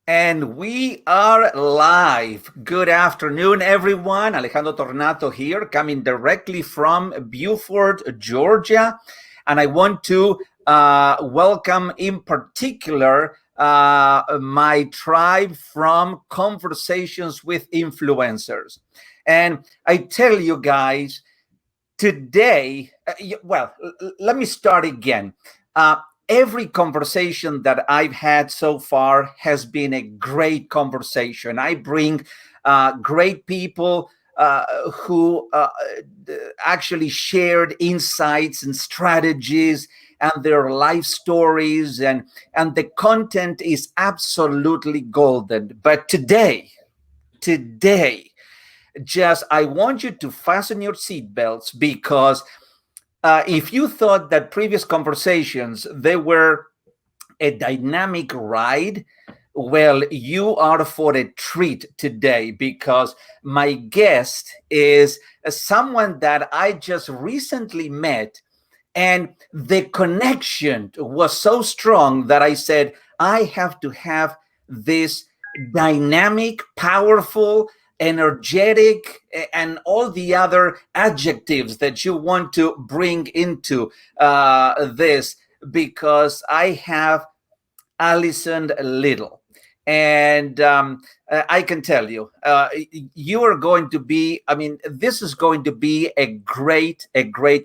And we are live. Good afternoon, everyone. Alejandro Tornato here, coming directly from Beaufort, Georgia. And I want to welcome in particular my tribe from Conversations with Influencers. And I tell you guys, today, let me start again. Every conversation that I've had so far has been a great conversation. I bring great people who actually shared insights and strategies and their life stories, and the content is absolutely golden. But today, just I want you to fasten your seatbelts, because if you thought that previous conversations they were a dynamic ride, well, you are for a treat today, because my guest is someone that I just recently met, and the connection was so strong that I said, I have to have this dynamic, powerful, energetic, and all the other adjectives that you want to bring into this, because I have Allison Liddle. And I can tell you, you are going to be, this is going to be a great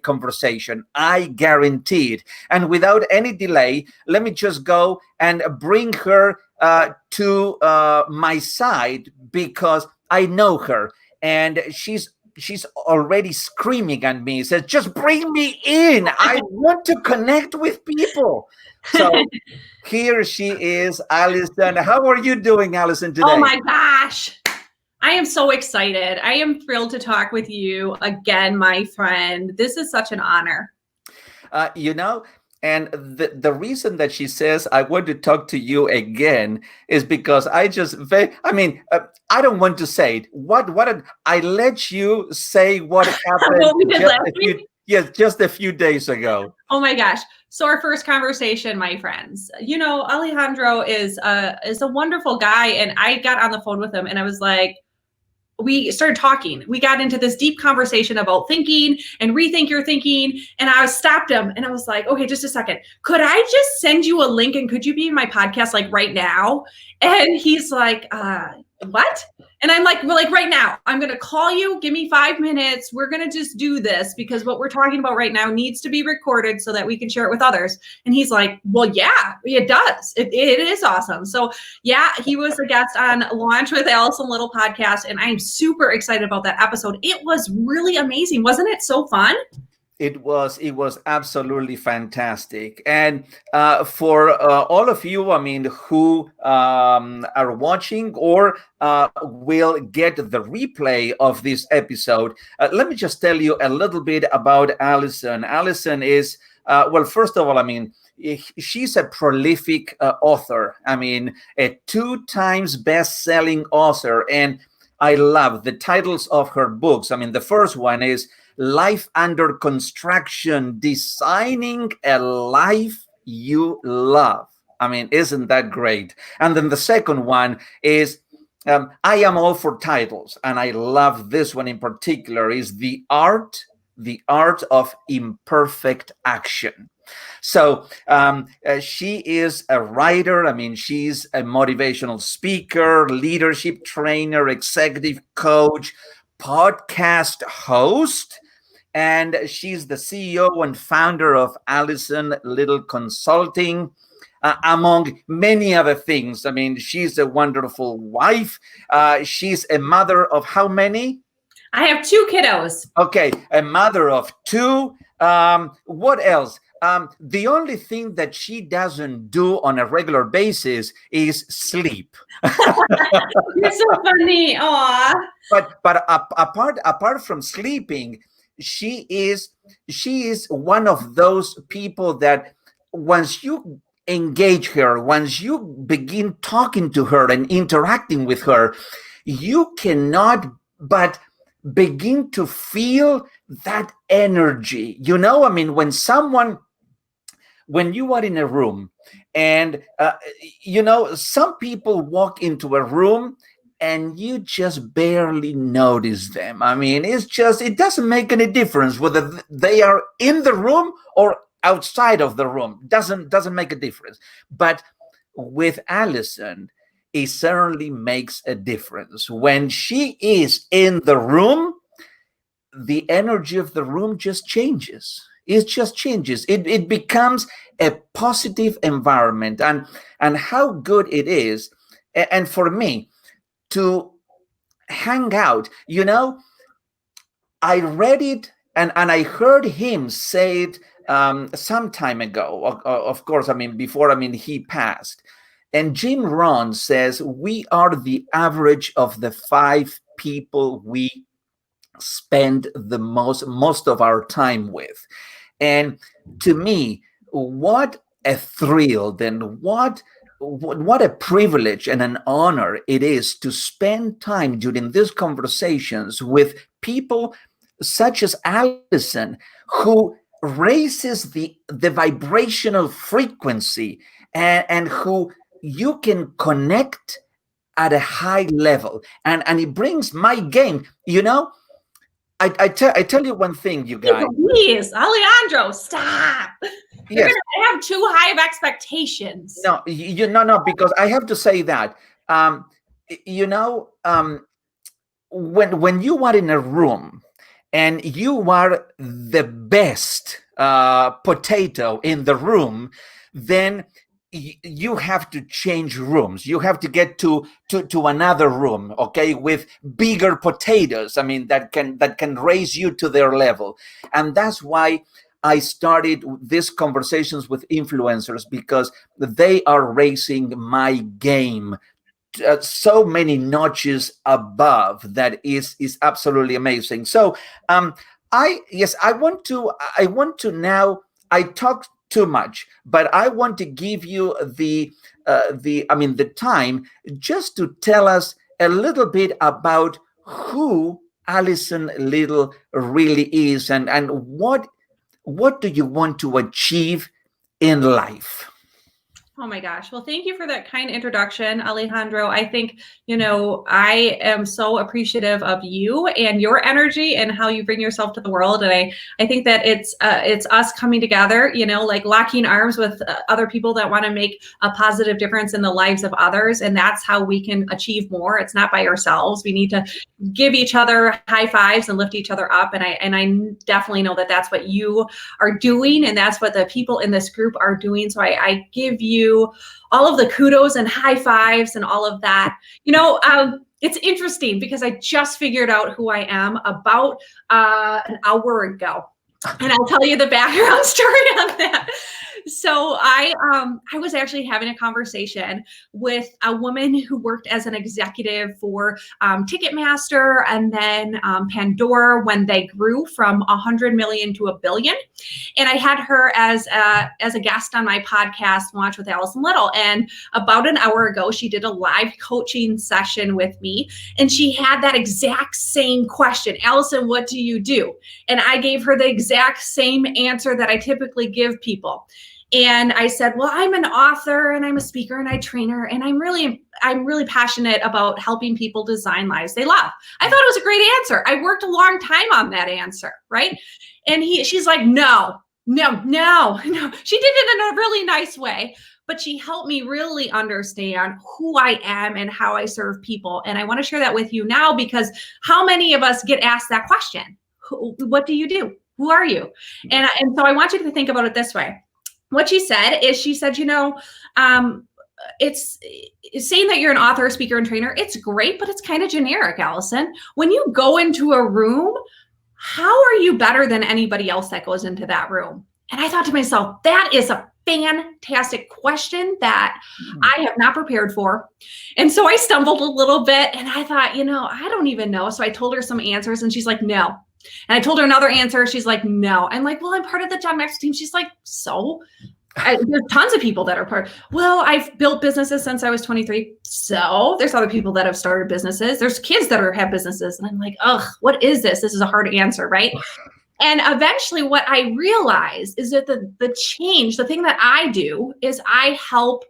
conversation. I guarantee it. And without any delay, let me just go and bring her to my side, because I know her, and she's already screaming at me, says, just bring me in. I want to connect with people. So here she is, Allison. How are you doing, Allison, today? Oh my gosh. I am so excited. I am thrilled to talk with you again, my friend. This is such an honor. And the reason that she says I want to talk to you again is because I don't want to say it. I let you say what happened just a few days ago. Oh my gosh. So our first conversation, my friends, Alejandro is a wonderful guy. And I got on the phone with him and I was like, we started talking. We got into this deep conversation about thinking and rethink your thinking. And I stopped him and I was like, okay, just a second. Could I just send you a link and could you be in my podcast like right now? And he's like, what? And I'm like, well, like right now, I'm going to call you. Give me 5 minutes. We're going to just do this because what we're talking about right now needs to be recorded so that we can share it with others. And he's like, well, yeah, it does. It is awesome. So yeah, he was a guest on Launch with Allison Liddle podcast. And I'm super excited about that episode. It was really amazing. Wasn't it so fun? It was absolutely fantastic. And for all of you, who are watching or will get the replay of this episode, let me just tell you a little bit about Allison. Allison is, first of all, she's a prolific author. A 2 times best-selling author. And I love the titles of her books. The first one is Life Under Construction, Designing a Life You Love. Isn't that great? And then the second one is I Am All for Titles, and I love this one in particular, is The Art of Imperfect Action. So she is a writer. She's a motivational speaker, leadership trainer, executive coach, podcast host, and she's the CEO and founder of Allison Liddle Consulting, among many other things. She's a wonderful wife. She's a mother of how many? I have 2 kiddos. Okay, a mother of 2. What else? The only thing that she doesn't do on a regular basis is sleep. You're so funny. Aw. But apart from sleeping, she is one of those people that once you engage her, once you begin talking to her and interacting with her, you cannot but begin to feel that energy. When when you are in a room and some people walk into a room and you just barely notice them. I mean, it doesn't make any difference whether they are in the room or outside of the room. Doesn't make a difference. But with Allison, it certainly makes a difference. When she is in the room, the energy of the room just changes. It just changes. It becomes a positive environment. And how good it is. And for me, to hang out, I read it and I heard him say it some time ago. Of course, before he passed. And Jim Rohn says we are the average of the 5 people we spend the most of our time with. And to me, what a thrill, then what a privilege and an honor it is to spend time during these conversations with people such as Allison, who raises the vibrational frequency and who you can connect at a high level. And it brings my game, I tell you one thing, you guys. Please, Alejandro, stop. You're Yes. gonna have too high of expectations. No, no, because I have to say that, when you are in a room and you are the best potato in the room, then you have to change rooms. You have to get to another room, okay, with bigger potatoes. That can raise you to their level. And that's why I started these conversations with influencers, because they are raising my game so many notches above that is absolutely amazing. So I want to now, I talked too much, but I want to give you the time just to tell us a little bit about who Allison Liddle really is, and what do you want to achieve in life? Oh my gosh. Well, thank you for that kind introduction, Alejandro. I think, I am so appreciative of you and your energy and how you bring yourself to the world. And I think that it's us coming together, like locking arms with other people that want to make a positive difference in the lives of others. And that's how we can achieve more. It's not by ourselves. We need to give each other high fives and lift each other up. And I definitely know that that's what you are doing. And that's what the people in this group are doing. So I give you all of the kudos and high fives and all of that. It's interesting because I just figured out who I am about an hour ago. And I'll tell you the background story on that. So I was actually having a conversation with a woman who worked as an executive for Ticketmaster and then Pandora when they grew from 100 million to 1 billion. And I had her as a guest on my podcast, Watch with Allison Liddle. And about an hour ago, she did a live coaching session with me. And she had that exact same question. Allison, what do you do? And I gave her the exact same answer that I typically give people. And I said, well, I'm an author and I'm a speaker and I trainer, and I'm really passionate about helping people design lives they love. I thought it was a great answer. I worked a long time on that answer, right? And she's like, no. She did it in a really nice way, but she helped me really understand who I am and how I serve people. And I want to share that with you now, because how many of us get asked that question? What do you do? Who are you? And so I want you to think about it this way. What she said is, it's saying that you're an author, speaker, and trainer. It's great, but it's kind of generic, Allison. When you go into a room, how are you better than anybody else that goes into that room? And I thought to myself, that is a fantastic question that I have not prepared for. And so I stumbled a little bit and I thought, I don't even know. So I told her some answers and she's like, no. And I told her another answer. She's like, no. I'm like, well, I'm part of the John Maxwell team. She's like, so? There's tons of people that are part. Well, I've built businesses since I was 23. So there's other people that have started businesses. There's kids that have businesses. And I'm like, ugh, what is this? This is a hard answer, right? And eventually what I realized is that the change, the thing that I do is I help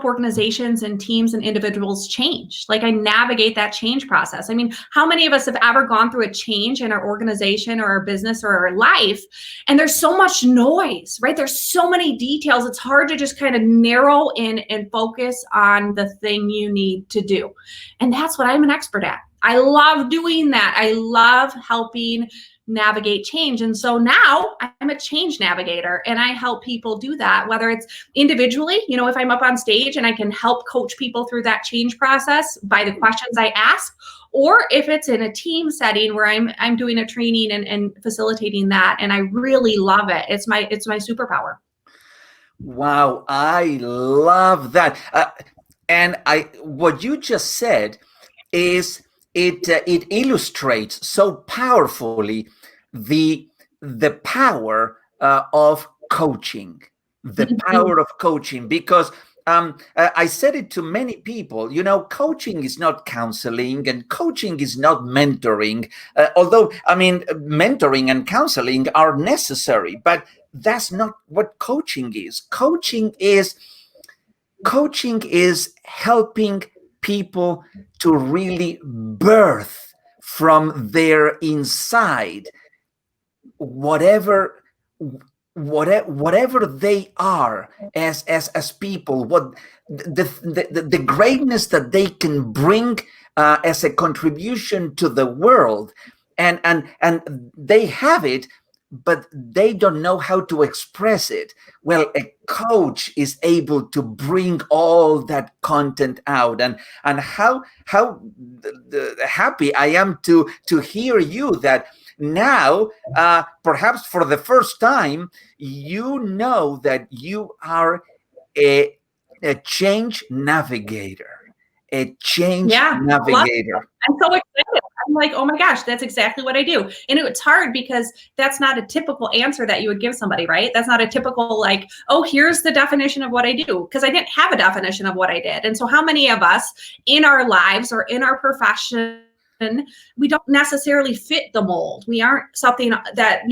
organizations and teams and individuals change. Like, I navigate that change process. I mean, how many of us have ever gone through a change in our organization or our business or our life? And there's so much noise, right? There's so many details. It's hard to just kind of narrow in and focus on the thing you need to do. And that's what I'm an expert at. I love doing that. I love helping navigate change. And so now I'm a change navigator, and I help people do that, whether it's individually, if I'm up on stage and I can help coach people through that change process by the questions I ask, or if it's in a team setting where I'm doing a training and facilitating that. And I really love it. It's my superpower. Wow, I love that. And what you just said is it illustrates so powerfully the power of coaching, because I said it to many people, coaching is not counseling and coaching is not mentoring, although, I mean, mentoring and counseling are necessary, but that's not what coaching is. Coaching is helping people to really birth from their inside whatever they are as people, what the greatness that they can bring as a contribution to the world, and they have it, but they don't know how to express it. Well, a coach is able to bring all that content out, and how happy I am to hear you that now, perhaps for the first time, that you are a change navigator. I'm so excited. I'm like, oh my gosh, that's exactly what I do. And it's hard because that's not a typical answer that you would give somebody, right? That's not a typical, like, oh, here's the definition of what I do, because I didn't have a definition of what I did. And so how many of us in our lives or in our profession, we don't necessarily fit the mold. We aren't something that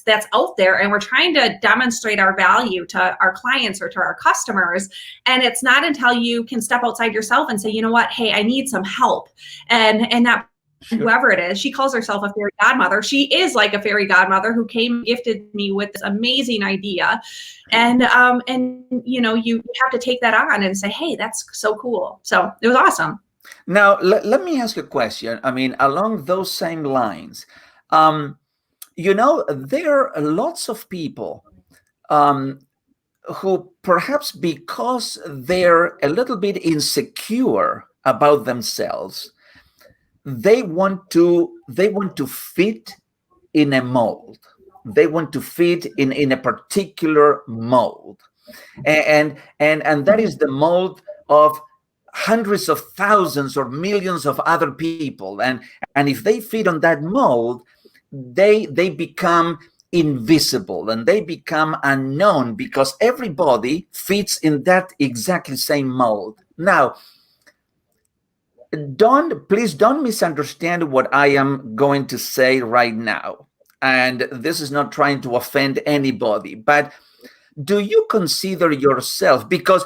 that's out there, and we're trying to demonstrate our value to our clients or to our customers. And it's not until you can step outside yourself and say, you know what, hey, I need some help. And that whoever it is, she calls herself a fairy godmother. She is like a fairy godmother who gifted me with this amazing idea. And you have to take that on and say, hey, that's so cool. So it was awesome. Now, let me ask you a question. I mean, along those same lines, there are lots of people who perhaps because they're a little bit insecure about themselves, they want to fit in a mold. They want to fit in a particular mold, and that is the mold of hundreds of thousands or millions of other people, and if they fit on that mold, they become invisible and they become unknown because everybody fits in that exactly same mold. Now, please don't misunderstand what I am going to say right now, and this is not trying to offend anybody, but do you consider yourself, because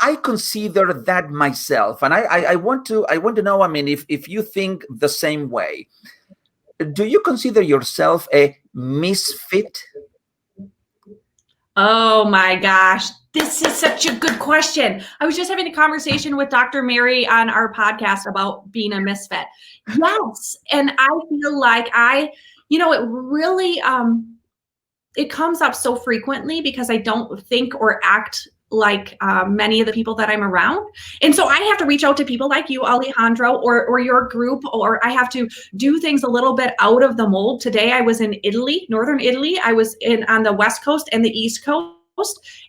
I consider that myself, and I want to know, I mean, if you think the same way, do you consider yourself a misfit? Oh my gosh, this is such a good question. I was just having a conversation with Dr. Mary on our podcast about being a misfit. Yes, and I feel like it really it comes up so frequently because I don't think or act like many of the people that I'm around. And so I have to reach out to people like you, Alejandro, or your group, or I have to do things a little bit out of the mold. Today I was in Italy, northern Italy. I was on the West Coast and the East Coast.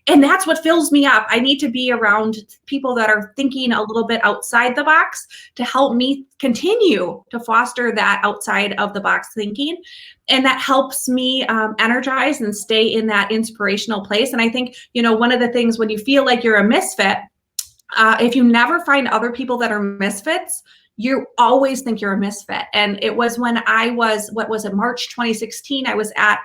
And that's what fills me up. I need to be around people that are thinking a little bit outside the box to help me continue to foster that outside of the box thinking. And that helps me energize and stay in that inspirational place. And I think, one of the things when you feel like you're a misfit, if you never find other people that are misfits, you always think you're a misfit. And it was when I was, March 2016, I was at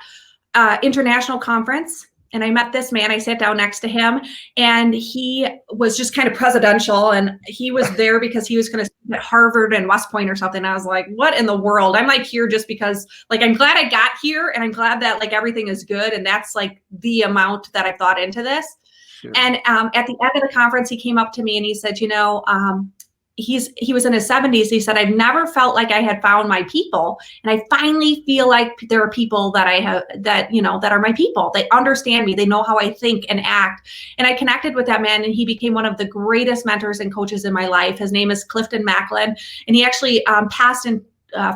international conference, and I met this man. I sat down next to him, and he was just kind of presidential, and he was there because he was going to speak at Harvard and West Point or something. I was like, what in the world? I'm like here just because, like, I'm glad I got here, and I'm glad that like everything is good. And that's like the amount that I thought into this. Sure. And at the end of the conference, he came up to me and he said, he was in his 70s. He said, I've never felt like I had found my people. And I finally feel like there are people that I have that are my people. They understand me. They know how I think and act. And I connected with that man, and he became one of the greatest mentors and coaches in my life. His name is Clifton Macklin. And he actually passed in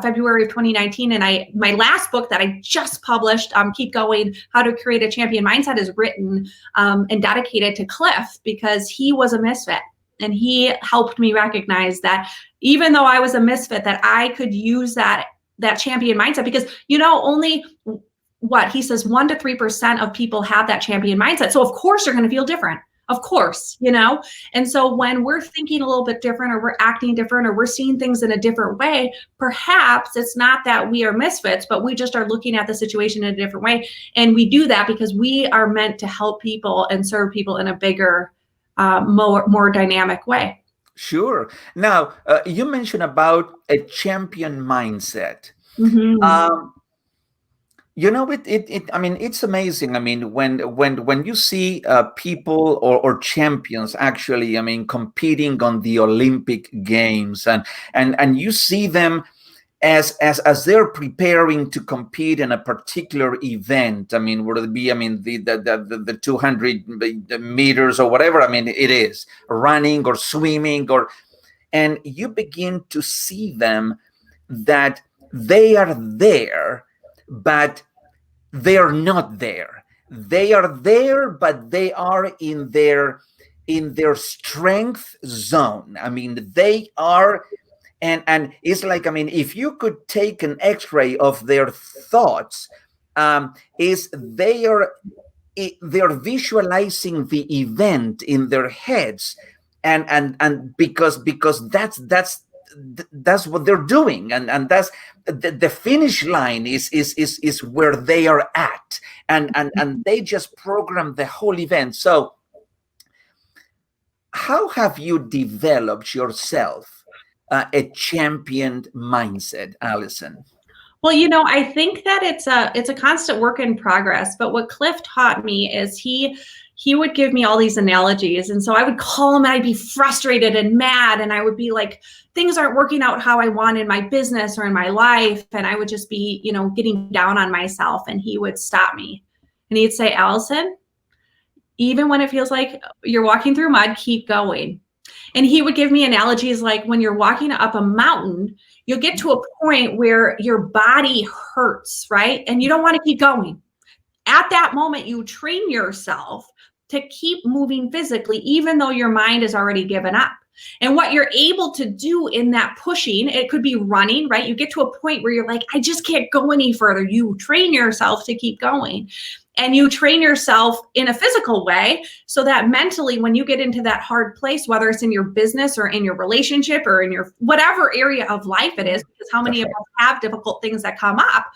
February of 2019. And my last book that I just published, Keep Going, How to Create a Champion Mindset, is written and dedicated to Cliff, because he was a misfit. And he helped me recognize that even though I was a misfit, that I could use that champion mindset, because, only he says 1 to 3% of people have that champion mindset. So of course you're going to feel different. Of course, And so when we're thinking a little bit different, or we're acting different, or we're seeing things in a different way, perhaps it's not that we are misfits, but we just are looking at the situation in a different way. And we do that because we are meant to help people and serve people in a bigger, more dynamic way. Sure. Now, you mentioned about a champion mindset. Mm-hmm. I mean, it's amazing. I mean, when you see people or champions actually, I mean, competing on the Olympic Games, and you see them as they're preparing to compete in a particular event. I mean, would it be, the 200 meters or whatever, I mean, it is running or swimming, and you begin to see them that they are there, but they are not there. They are there, but they are in their strength zone. I mean, they are. And it's like, I mean, if you could take an X-ray of their thoughts, they're visualizing the event in their heads, and because that's what they're doing, and that's the finish line is where they are at, and they just program the whole event. So, how have you developed yourself a championed mindset, Allison? Well, I think that it's a constant work in progress. But what Cliff taught me is he would give me all these analogies. And so I would call him and I'd be frustrated and mad. And I would be like, things aren't working out how I want in my business or in my life. And I would just be, getting down on myself. And he would stop me and he'd say, Allison, even when it feels like you're walking through mud, keep going. And he would give me analogies like when you're walking up a mountain, you'll get to a point where your body hurts, right? And you don't want to keep going. At that moment, you train yourself to keep moving physically, even though your mind has already given up. And what you're able to do in that pushing, it could be running, right? You get to a point where you're like, I just can't go any further. You train yourself to keep going. And you train yourself in a physical way so that mentally, when you get into that hard place, whether it's in your business or in your relationship or in your whatever area of life it is, because how many of us have difficult things that come up,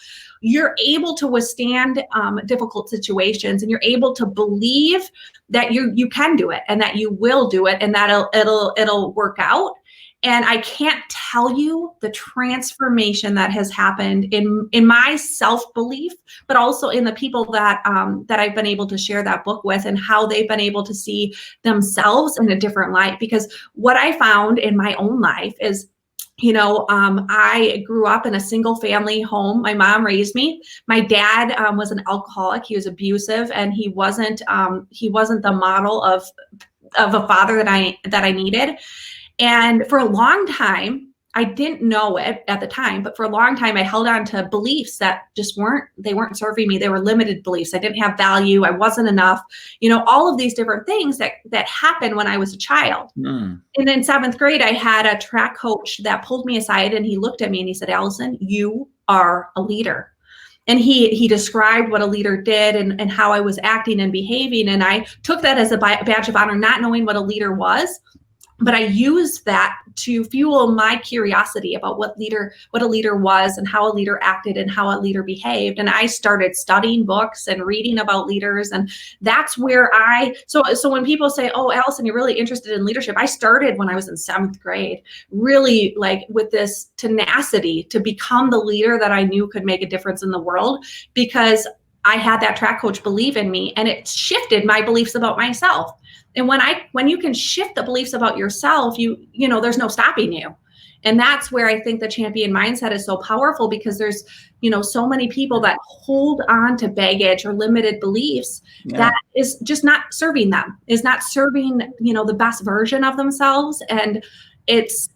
you're able to withstand difficult situations, and you're able to believe that you can do it and that you will do it and that it'll work out. And I can't tell you the transformation that has happened in my self-belief, but also in the people that I've been able to share that book with, and how they've been able to see themselves in a different light. Because what I found in my own life is, I grew up in a single family home. My mom raised me. My dad was an alcoholic. He was abusive, and he wasn't the model of a father that I needed. And for a long time, I didn't know it at the time, but for a long time, I held on to beliefs that just weren't serving me. They were limited beliefs. I didn't have value. I wasn't enough. All of these different things that happened when I was a child. And in 7th grade, I had a track coach that pulled me aside, and he looked at me and he said, Allison, you are a leader. And he described what a leader did and how I was acting and behaving. And I took that as a badge of honor, not knowing what a leader was. but I used that to fuel my curiosity about what a leader was and how a leader acted and how a leader behaved. And I started studying books and reading about leaders. And that's where so when people say, oh, Allison, you're really interested in leadership, I started when I was in 7th grade, really like with this tenacity to become the leader that I knew could make a difference in the world, because I had that track coach believe in me, and it shifted my beliefs about myself. And when you can shift the beliefs about yourself, you know, there's no stopping you. And that's where I think the champion mindset is so powerful, because there's, you know, so many people that hold on to baggage or limited beliefs that is just not serving them, is not serving, you know, the best version of themselves. And it's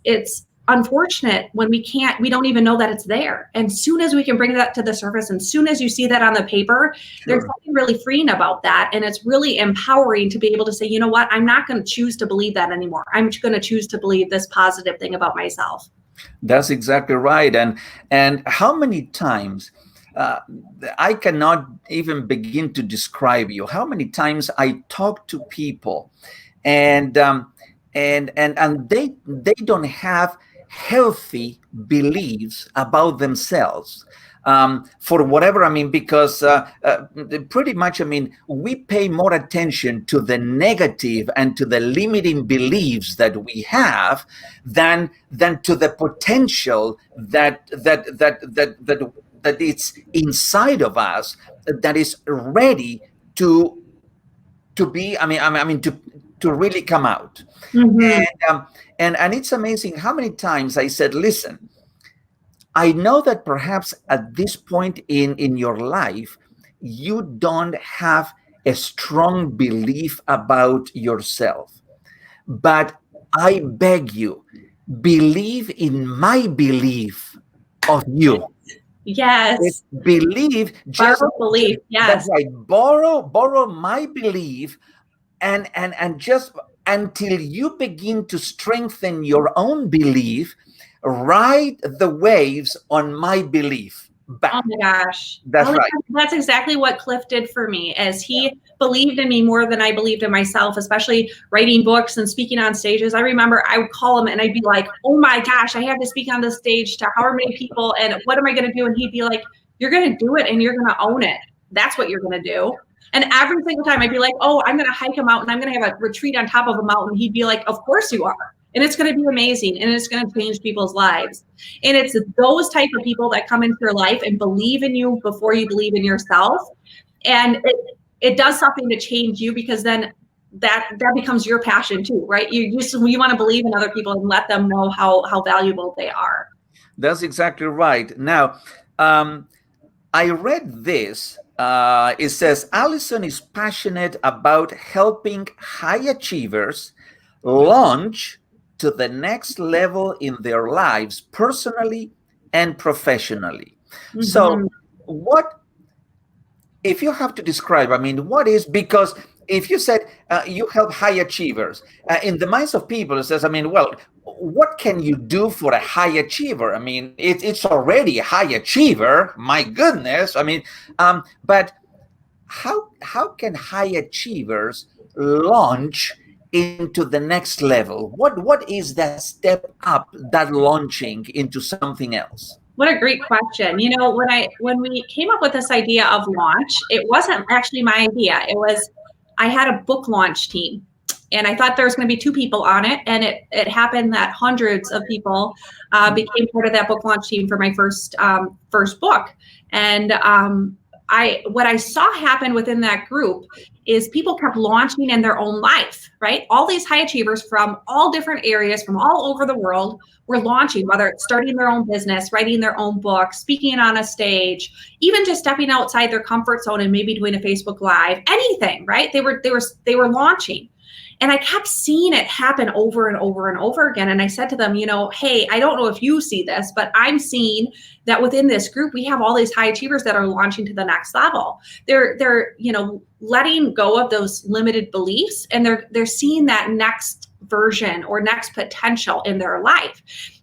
unfortunate when we don't even know that it's there. And soon as we can bring that to the surface, and soon as you see that on the paper, there's something really freeing about that. And it's really empowering to be able to say, you know what, I'm not going to choose to believe that anymore. I'm going to choose to believe this positive thing about myself. That's exactly right. And how many times I cannot even begin to describe you how many times I talk to people, and they don't have healthy beliefs about themselves, for whatever. I mean, because pretty much, I mean, we pay more attention to the negative and to the limiting beliefs that we have than to the potential that it's inside of us, that is ready to be. I mean, to really come out. Mm-hmm. And it's amazing how many times I said, listen, I know that perhaps at this point in your life, you don't have a strong belief about yourself, but I beg you, believe in my belief of you. Yes. Believe, just borrow belief. Yes. That's right. Borrow my belief, and just until you begin to strengthen your own belief, ride the waves on my belief back. Oh my gosh. That's right. That's exactly what Cliff did for me, as he believed in me more than I believed in myself, especially writing books and speaking on stages. I remember I would call him and I'd be like, oh my gosh, I have to speak on this stage to however many people, and what am I going to do? And he'd be like, you're going to do it and you're going to own it. That's what you're going to do. And every single time I'd be like, oh, I'm going to hike a mountain. I'm going to have a retreat on top of a mountain. He'd be like, of course you are. And it's going to be amazing. And it's going to change people's lives. And it's those type of people that come into your life and believe in you before you believe in yourself. And it does something to change you, because then that becomes your passion too, right? You want to believe in other people and let them know how valuable they are. That's exactly right. Now, I read this. It says, Allison is passionate about helping high achievers launch to the next level in their lives, personally and professionally. Mm-hmm. So what, if you have to describe, I mean, what is, because if you said you help high achievers, in the minds of people, it says, I mean, well, what can you do for a high achiever? I mean, it's already a high achiever, my goodness. I mean, but how can high achievers launch into the next level? What is that step up, that launching into something else? What a great question. You know, when we came up with this idea of launch, it wasn't actually my idea. It was, I had a book launch team, and I thought there was going to be 2 people on it. And it happened that hundreds of people became part of that book launch team for my first book. And what I saw happen within that group is people kept launching in their own life, right? All these high achievers from all different areas, from all over the world, were launching, whether it's starting their own business, writing their own book, speaking on a stage, even just stepping outside their comfort zone and maybe doing a Facebook Live, anything, right? They were launching. And I kept seeing it happen over and over and over again. And I said to them, you know, hey, I don't know if you see this, but I'm seeing that within this group, we have all these high achievers that are launching to the next level. They're, you know, letting go of those limited beliefs, and they're seeing that next version or next potential in their life.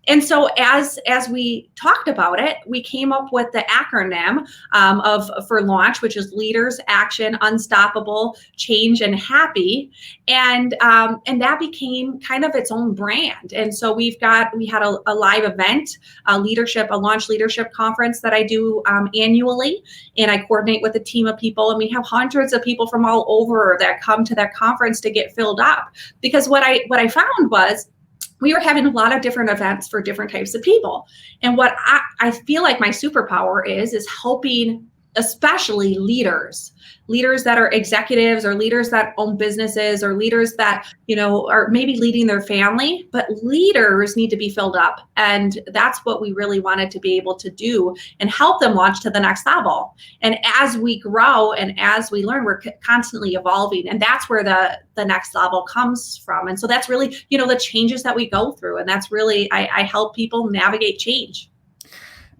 And so as we talked about it, we came up with the acronym for launch, which is Leaders, Action, Unstoppable, Change, and Happy. And that became kind of its own brand. And so we had a live event, a launch leadership conference that I do annually. And I coordinate with a team of people, and we have hundreds of people from all over that come to that conference to get filled up. Because what I found was we were having a lot of different events for different types of people. And what I feel like my superpower is helping especially leaders that are executives, or leaders that own businesses, or leaders that, are maybe leading their family, but leaders need to be filled up. And that's what we really wanted to be able to do and help them launch to the next level. And as we grow and as we learn, we're constantly evolving. And that's where the next level comes from. And so that's really, the changes that we go through. And that's really, I help people navigate change.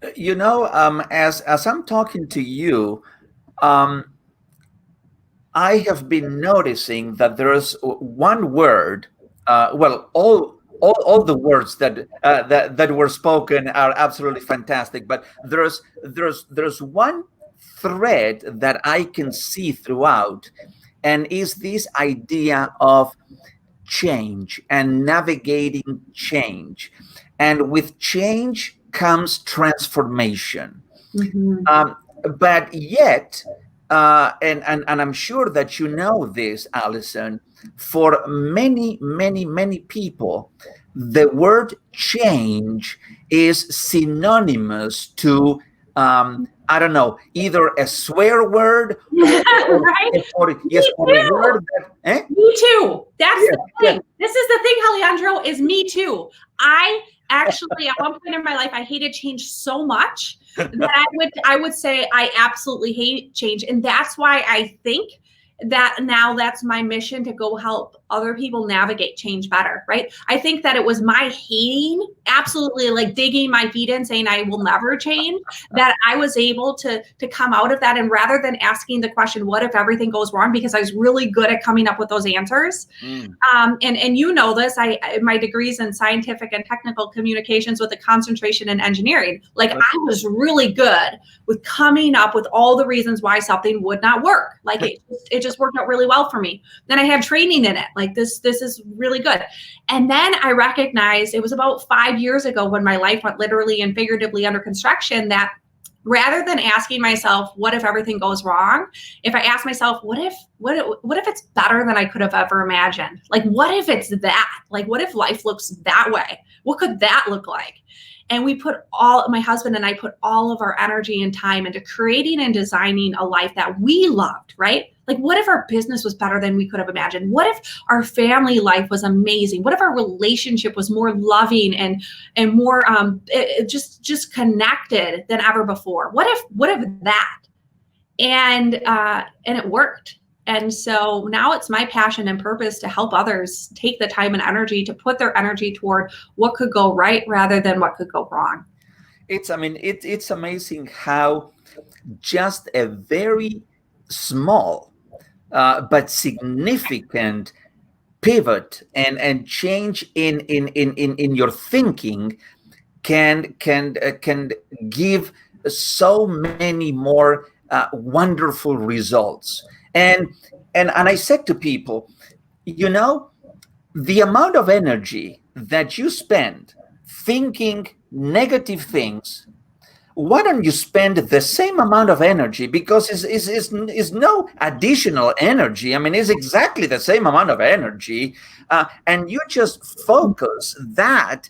As I'm talking to you, I have been noticing that there's one word. All the words that were spoken are absolutely fantastic, but there's one thread that I can see throughout, and is this idea of change and navigating change, and with change comes transformation. Mm-hmm. But yet, and I'm sure that you know this, Allison, for many people, the word change is synonymous to, I don't know, either a swear word right? or a word that, Me too. That's the thing. Yeah. This is the thing, Alejandro, is me too. I actually, at one point in my life, I hated change so much that I would say I absolutely hate change. And that's why I think that now that's my mission, to go help other people navigate change better, right? I think that it was my hating, absolutely like digging my feet in, saying I will never change, that I was able to come out of that. And rather than asking the question, what if everything goes wrong? Because I was really good at coming up with those answers. And you know this, my degrees in scientific and technical communications with a concentration in engineering. Like I was really good with coming up with all the reasons why something would not work. Like it just worked out really well for me. Then I had training in it. Like this is really good. And then I recognized, it was about 5 years ago when my life went literally and figuratively under construction, that rather than asking myself, what if everything goes wrong? If I ask myself, what if it's better than I could have ever imagined? Like, what if it's that? Like, what if life looks that way? What could that look like? And my husband and I put all of our energy and time into creating and designing a life that we loved, right? Like, what if our business was better than we could have imagined? What if our family life was amazing? What if our relationship was more loving and more just connected than ever before? What if that? And it worked. And so now it's my passion and purpose to help others take the time and energy to put their energy toward what could go right rather than what could go wrong. It's amazing how just a very small but significant pivot and change in your thinking can give so many more wonderful results. And I said to people, the amount of energy that you spend thinking negative things, why don't you spend the same amount of energy? Because it's no additional energy. I mean, it's exactly the same amount of energy. And you just focus that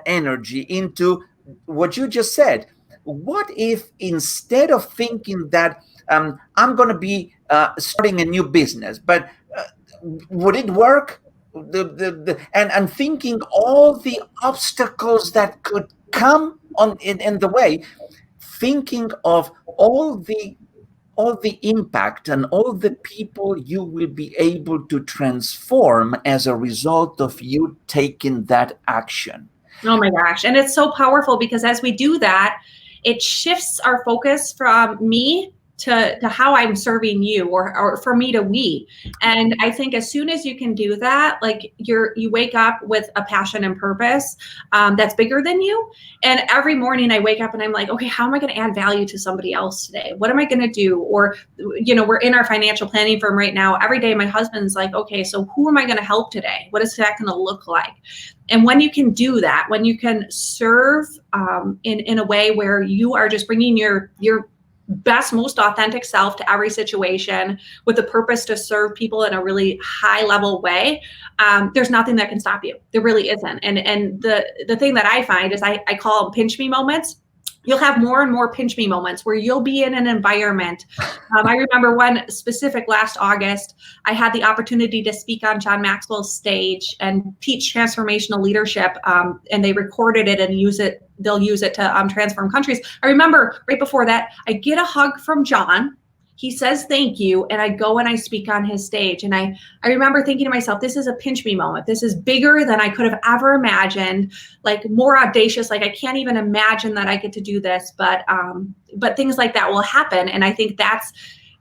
energy into what you just said. What if instead of thinking that I'm going to be starting a new business, but would it work? And thinking all the obstacles that could come in the way, thinking of all the impact and all the people you will be able to transform as a result of you taking that action. Oh my gosh. And it's so powerful because as we do that, it shifts our focus from me to how I'm serving you, or for me to we. And I think as soon as you can do that, like you wake up with a passion and purpose that's bigger than you. And every morning I wake up and I'm like, okay, how am I going to add value to somebody else today? What am I going to do? Or, we're in our financial planning firm right now. Every day my husband's like, okay, so who am I going to help today? What is that going to look like? And when you can do that, when you can serve in a way where you are just bringing your best, most authentic self to every situation with the purpose to serve people in a really high level way, there's nothing that can stop you. There really isn't. And the thing that I find is I call them pinch me moments. You'll have more and more pinch me moments where you'll be in an environment. I remember one specific last August, I had the opportunity to speak on John Maxwell's stage and teach transformational leadership. And they recorded it and they'll use it to transform countries. I remember right before that, I get a hug from John. He says, thank you. And I go and I speak on his stage. And I remember thinking to myself, this is a pinch me moment. This is bigger than I could have ever imagined, like more audacious. Like I can't even imagine that I get to do this, but things like that will happen. And I think that's,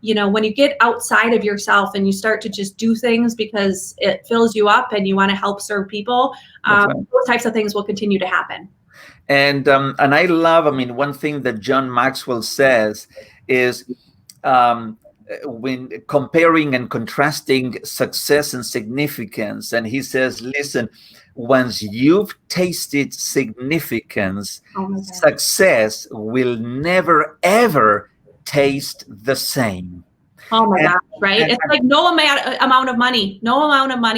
when you get outside of yourself and you start to just do things because it fills you up and you want to help serve people, those types of things will continue to happen. And I love, one thing that John Maxwell says is, when comparing and contrasting success and significance, and he says, listen, once you've tasted significance, success will never ever taste the same. Oh my gosh, right? It's like no amount of money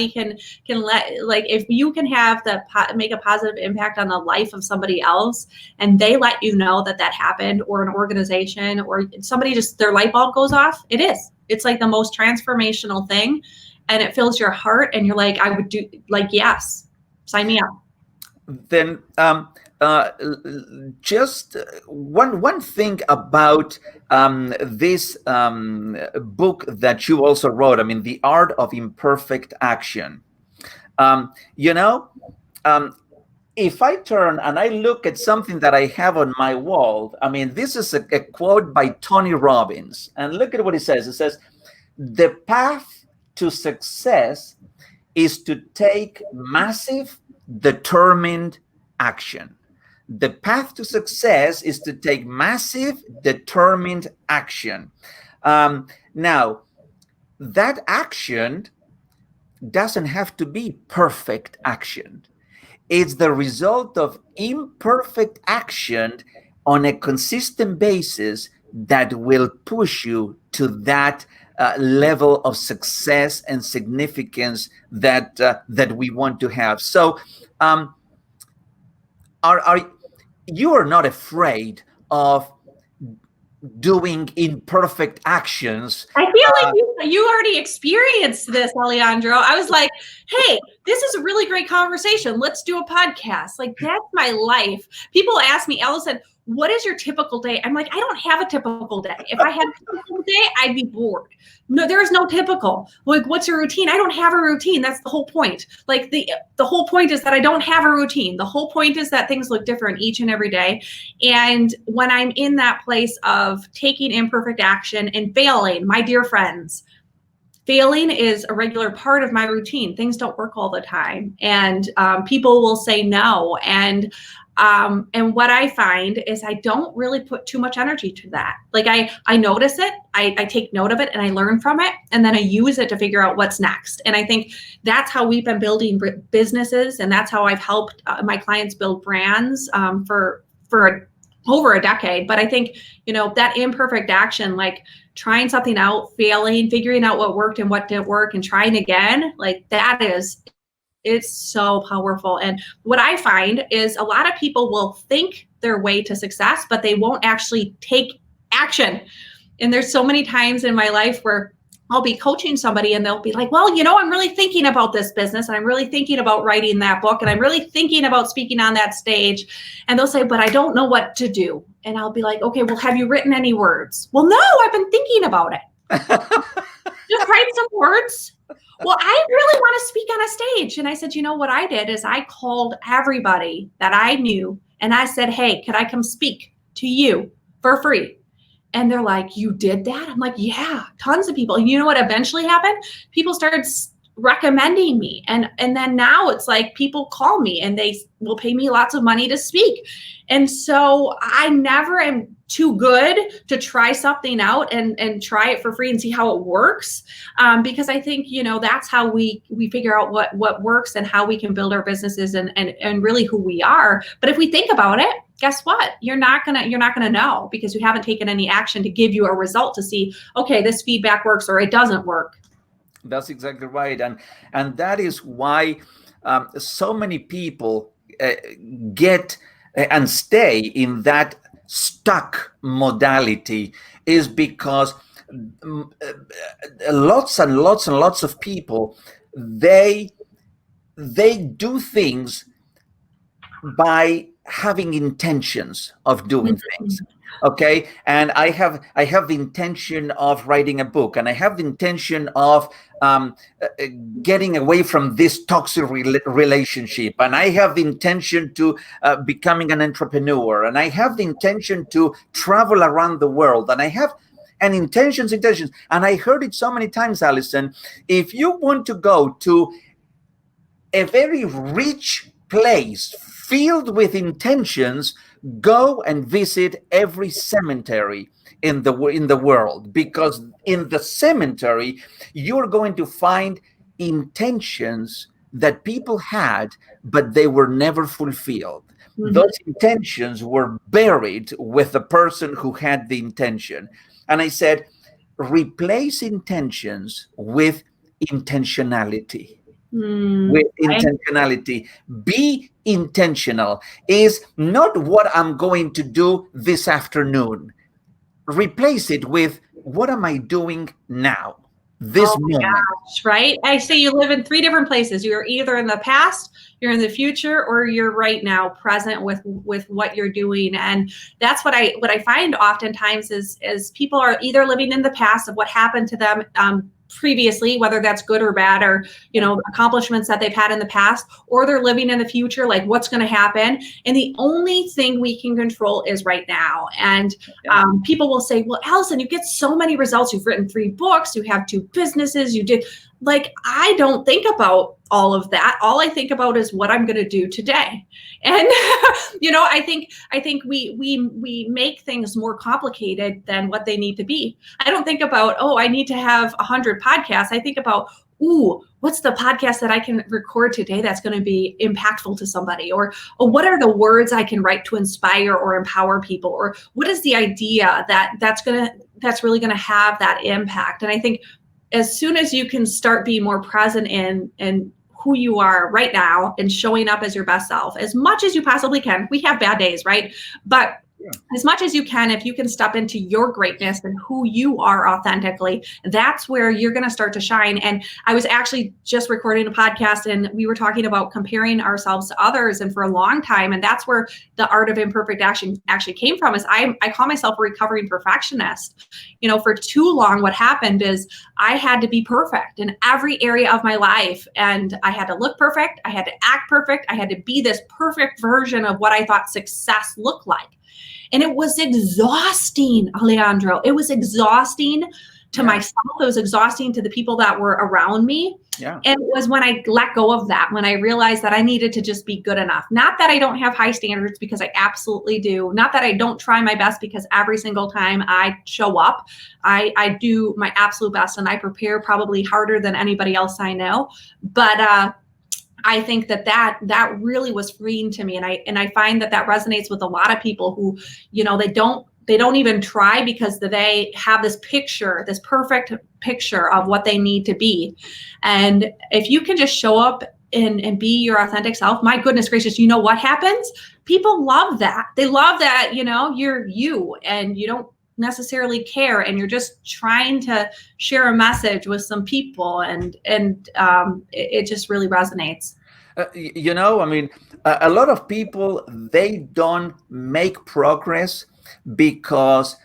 can like, if you can make a positive impact on the life of somebody else and they let you know that happened, or an organization or somebody just their light bulb goes off, it's like the most transformational thing, and it fills your heart and you're like, I would do, like, yes, sign me up. Then just one thing about this book that you also wrote, The Art of Imperfect Action. If I turn and I look at something that I have on my wall, this is a quote by Tony Robbins, and look at what it says. It says, the path to success is to take massive, determined action. The path to success is to take massive, determined action. Now, that action doesn't have to be perfect action. It's the result of imperfect action on a consistent basis that will push you to that level of success and significance that we want to have. So, you are not afraid of doing imperfect actions. I feel like you already experienced this, Alejandro. I was like, hey, this is a really great conversation. Let's do a podcast. Like, that's my life. People ask me, Allison, what is your typical day? I'm like, I don't have a typical day. If I had a typical day, I'd be bored. No, there is no typical. Like, what's your routine? I don't have a routine. That's the whole point. Like, the whole point is that I don't have a routine. The whole point is that things look different each and every day. And when I'm in that place of taking imperfect action and failing, my dear friends, failing is a regular part of my routine. Things don't work all the time. And people will say no. And what I find is I don't really put too much energy to that. Like I notice it, I take note of it, and I learn from it, and then I use it to figure out what's next. And I think that's how we've been building businesses, and that's how I've helped my clients build brands for over a decade. But I think, that imperfect action, like trying something out, failing, figuring out what worked and what didn't work, and trying again, like it's so powerful. And what I find is a lot of people will think their way to success, but they won't actually take action. And there's so many times in my life where I'll be coaching somebody and they'll be like, well, I'm really thinking about this business, and I'm really thinking about writing that book, and I'm really thinking about speaking on that stage. And they'll say, but I don't know what to do. And I'll be like, okay, well, have you written any words? Well, no, I've been thinking about it. Just write some words. Well, I really want to speak on a stage. And I said, what I did is I called everybody that I knew, and I said, hey, could I come speak to you for free? And they're like, you did that? I'm like, yeah, tons of people. And you know what eventually happened? People started recommending me. And then now it's like people call me and they will pay me lots of money to speak. And so I never am too good to try something out and try it for free and see how it works. Because I think, that's how we figure out what works and how we can build our businesses and really who we are. But if we think about it, guess what? You're not gonna know because you haven't taken any action to give you a result to see, okay, this feedback works or it doesn't work. That's exactly right. And that is why so many people get and stay in that stuck modality, is because lots and lots and lots of people, they do things by having intentions of doing things. Okay, and I have the intention of writing a book, and I have the intention of getting away from this toxic relationship, and I have the intention to becoming an entrepreneur, and I have the intention to travel around the world, and I have intentions. And I heard it so many times, Allison. If you want to go to a very rich place filled with intentions, go and visit every cemetery in the world, because in the cemetery you're going to find intentions that people had, but they were never fulfilled. Mm-hmm. Those intentions were buried with the person who had the intention. And I said, replace intentions with intentionality. With intentionality. Be intentional. Is not what I'm going to do this afternoon. Replace it with, what am I doing now? This moment. Gosh, right? I say you live in 3 different places. You're either in the past, you're in the future, or you're right now present with what you're doing. And that's what I find oftentimes is people are either living in the past of what happened to them previously, whether that's good or bad, or accomplishments that they've had in the past, or they're living in the future, like what's going to happen. And the only thing we can control is right now. And people will say, well, Allison, you get so many results. You've written 3 books, you have 2 businesses, you did. Like, I don't think about all of that. All I think about is what I'm going to do today. And, I think we make things more complicated than what they need to be. I don't think about, I need to have 100 podcasts. I think about, what's the podcast that I can record today that's going to be impactful to somebody? Or what are the words I can write to inspire or empower people? Or what is the idea that's really going to have that impact? And I think as soon as you can start being more present in who you are right now and showing up as your best self as much as you possibly can. We have bad days, right? But as much as you can, if you can step into your greatness and who you are authentically, that's where you're going to start to shine. And I was actually just recording a podcast and we were talking about comparing ourselves to others. And for a long time, and that's where the Art of Imperfect Action actually came from, is I call myself a recovering perfectionist. For too long, what happened is I had to be perfect in every area of my life. And I had to look perfect. I had to act perfect. I had to be this perfect version of what I thought success looked like. And it was exhausting, Alejandro. It was exhausting to myself. It was exhausting to the people that were around me. Yeah. And it was when I let go of that, when I realized that I needed to just be good enough. Not that I don't have high standards, because I absolutely do. Not that I don't try my best, because every single time I show up, I do my absolute best, and I prepare probably harder than anybody else I know. But I think that really was freeing to me. And I find that resonates with a lot of people who, they don't even try because they have this perfect picture of what they need to be. And if you can just show up and be your authentic self, my goodness gracious, you know what happens? People love that. They love that, you're you and you don't necessarily care, and you're just trying to share a message with some people, and it just really resonates. A lot of people, they don't make progress because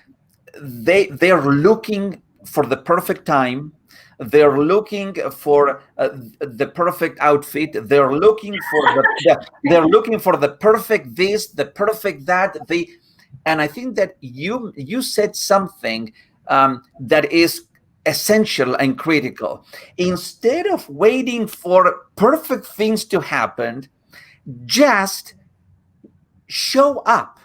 they're looking for the perfect time. They're looking for the perfect outfit. They're looking for they're looking for the perfect this, the perfect that. And I think that you said something that is essential and critical. Instead of waiting for perfect things to happen, just show up.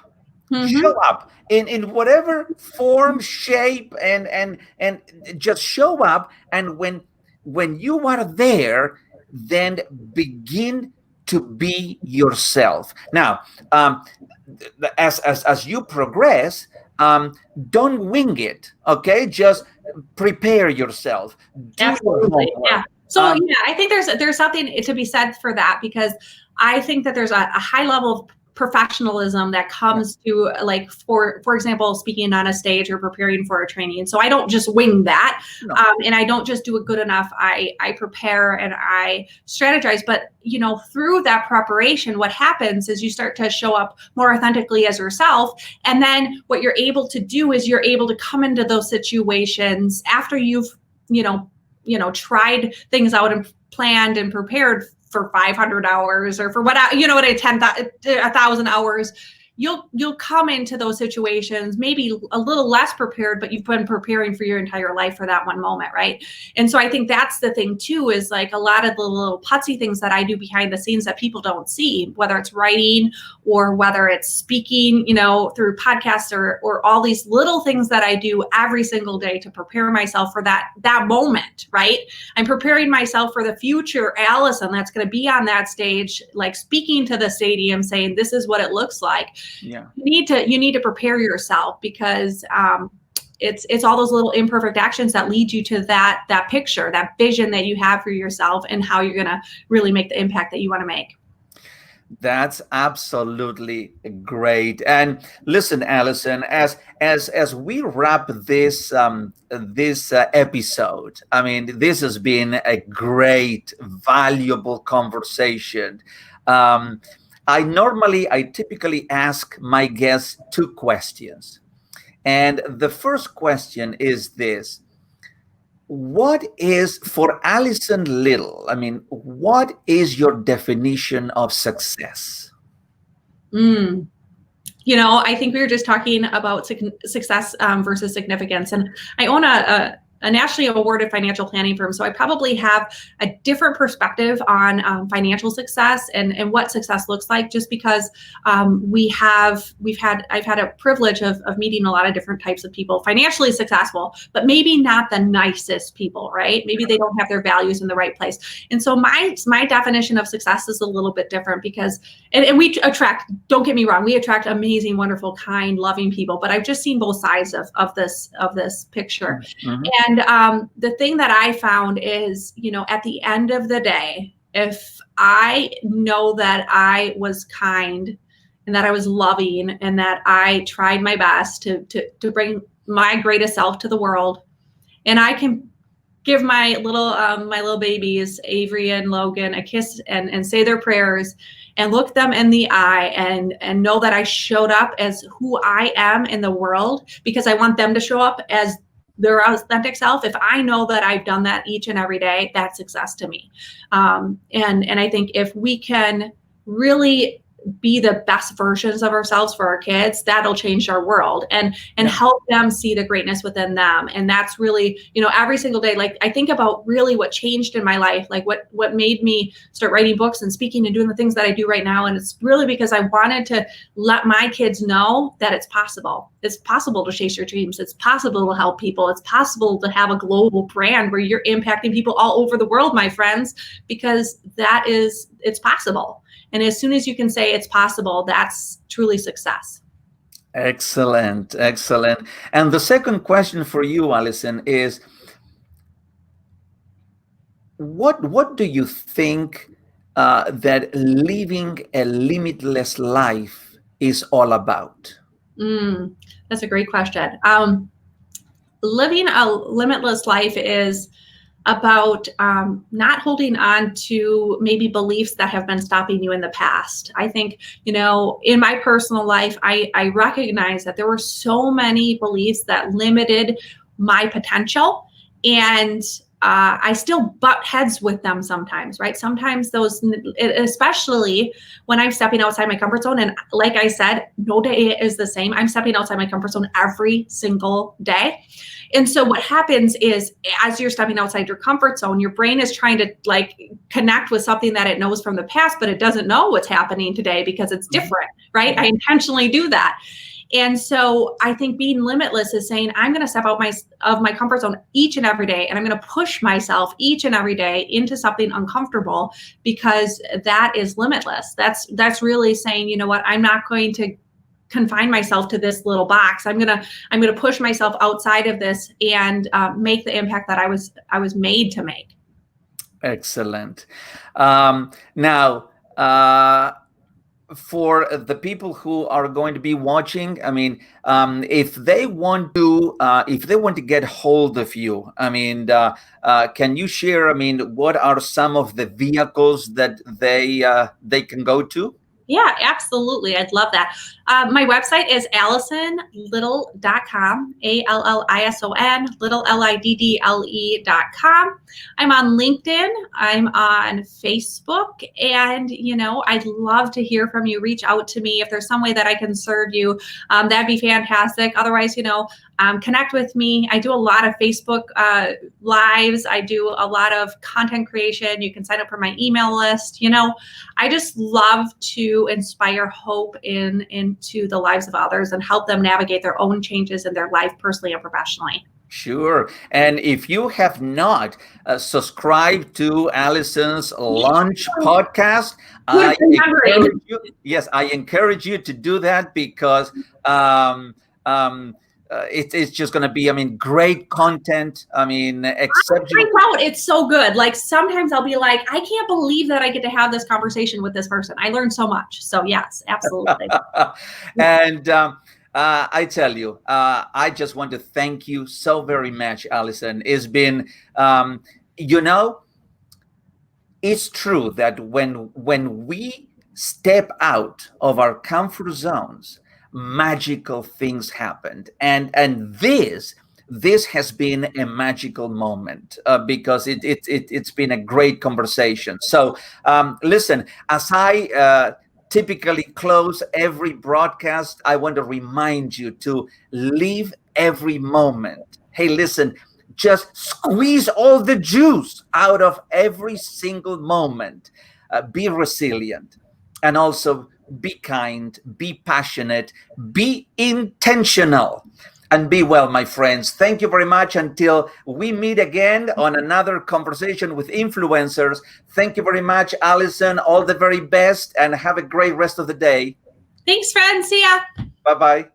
Show up in whatever form, shape, and just show up. And when you are there, then begin to be yourself. Now, as you progress, don't wing it. Okay, just prepare yourself. Do your Absolutely. homework. Yeah. So yeah, I think there's something to be said for that, because I think that there's a high level of professionalism that comes to, like, for example, speaking on a stage or preparing for a training. And so I don't just wing that. No. And I don't just do it good enough. I prepare and I strategize, but through that preparation, what happens is you start to show up more authentically as yourself. And then what you're able to do is you're able to come into those situations after you've, tried things out and planned and prepared for 500 hours or for what, 1,000 hours. You'll come into those situations maybe a little less prepared, but you've been preparing for your entire life for that one moment, right? And so I think that's the thing too, is like a lot of the little putsy things that I do behind the scenes that people don't see, whether it's writing or whether it's speaking, through podcasts or all these little things that I do every single day to prepare myself for that moment, right? I'm preparing myself for the future Allison that's going to be on that stage, like speaking to the stadium, saying, this is what it looks like. Yeah. You need to prepare yourself, because it's all those little imperfect actions that lead you to that picture, that vision that you have for yourself, and how you're going to really make the impact that you want to make. That's absolutely great. And listen, Allison, as we wrap this episode, I mean, this has been a great, valuable conversation. I typically ask my guests two questions. And the first question is this: what is, for Allison Liddle, what is your definition of success? I think we were just talking about success versus significance. And I own a nationally awarded financial planning firm. So I probably have a different perspective on financial success and what success looks like, just because I've had a privilege of meeting a lot of different types of people, financially successful, but maybe not the nicest people, right? Maybe they don't have their values in the right place. And so my definition of success is a little bit different, because, and we attract, don't get me wrong, we attract amazing, wonderful, kind, loving people, but I've just seen both sides of this picture. And the thing that I found is, at the end of the day, if I know that I was kind and that I was loving and that I tried my best to bring my greatest self to the world, and I can give my little babies, Avery and Logan, a kiss and say their prayers and look them in the eye and know that I showed up as who I am in the world, because I want them to show up as their authentic self. If I know that I've done that each and every day, that's success to me. And I think if we can really be the best versions of ourselves for our kids, that'll change our world and help them see the greatness within them. And that's really, every single day, like I think about really what changed in my life, like what made me start writing books and speaking and doing the things that I do right now. And it's really because I wanted to let my kids know that it's possible. It's possible to chase your dreams. It's possible to help people. It's possible to have a global brand where you're impacting people all over the world, my friends, because it's possible. And as soon as you can say it's possible, that's truly success. Excellent. And the second question for you, Allison, is what do you think that living a limitless life is all about? That's a great question. Living a limitless life is about not holding on to maybe beliefs that have been stopping you in the past. I think, in my personal life, I recognize that there were so many beliefs that limited my potential. And I still butt heads with them sometimes, right? Sometimes those, especially when I'm stepping outside my comfort zone. And like I said, no day is the same. I'm stepping outside my comfort zone every single day. And so what happens is, as you're stepping outside your comfort zone, your brain is trying to like connect with something that it knows from the past, but it doesn't know what's happening today because it's different, right? I intentionally do that. And so I think being limitless is saying, I'm going to step out of my comfort zone each and every day, and I'm going to push myself each and every day into something uncomfortable, because that is limitless. That's really saying, you know what, I'm not going to confine myself to this little box. I'm gonna push myself outside of this and make the impact that I was made to make. Excellent. Now, for the people who are going to be watching, I mean, if they want to get hold of you, I mean, can you share, I mean, what are some of the vehicles that they can go to? Yeah, absolutely. I'd love that. My website is AllisonLiddle.com, ALLISON, Liddle LIDDLE.com. I'm on LinkedIn. I'm on Facebook. And, you know, I'd love to hear from you. Reach out to me. If there's some way that I can serve you, that'd be fantastic. Otherwise, you know, connect with me. I do a lot of Facebook lives. I do a lot of content creation. You can sign up for my email list. You know, I just love to inspire hope into the lives of others and help them navigate their own changes in their life, personally and professionally. Sure. And if you have not subscribed to Allison's Lunch podcast, I encourage you to do that, because it's just going to be, I mean, great content. I mean, exceptional. It's so good. Like sometimes I'll be like, I can't believe that I get to have this conversation with this person. I learned so much. So yes, absolutely. And I tell you, I just want to thank you so very much, Allison. It's been, you know, it's true that when we step out of our comfort zones, magical things happened, and this has been a magical moment, because it's been a great conversation. So listen, as I typically close every broadcast, I want to remind you to live every moment. Hey, listen, just squeeze all the juice out of every single moment. Be resilient, and also be kind, be passionate, be intentional, and be well, my friends. Thank you very much. Until we meet again on another conversation with influencers. Thank you very much, Allison. All the very best, and have a great rest of the day. Thanks, friends. See ya. Bye-bye.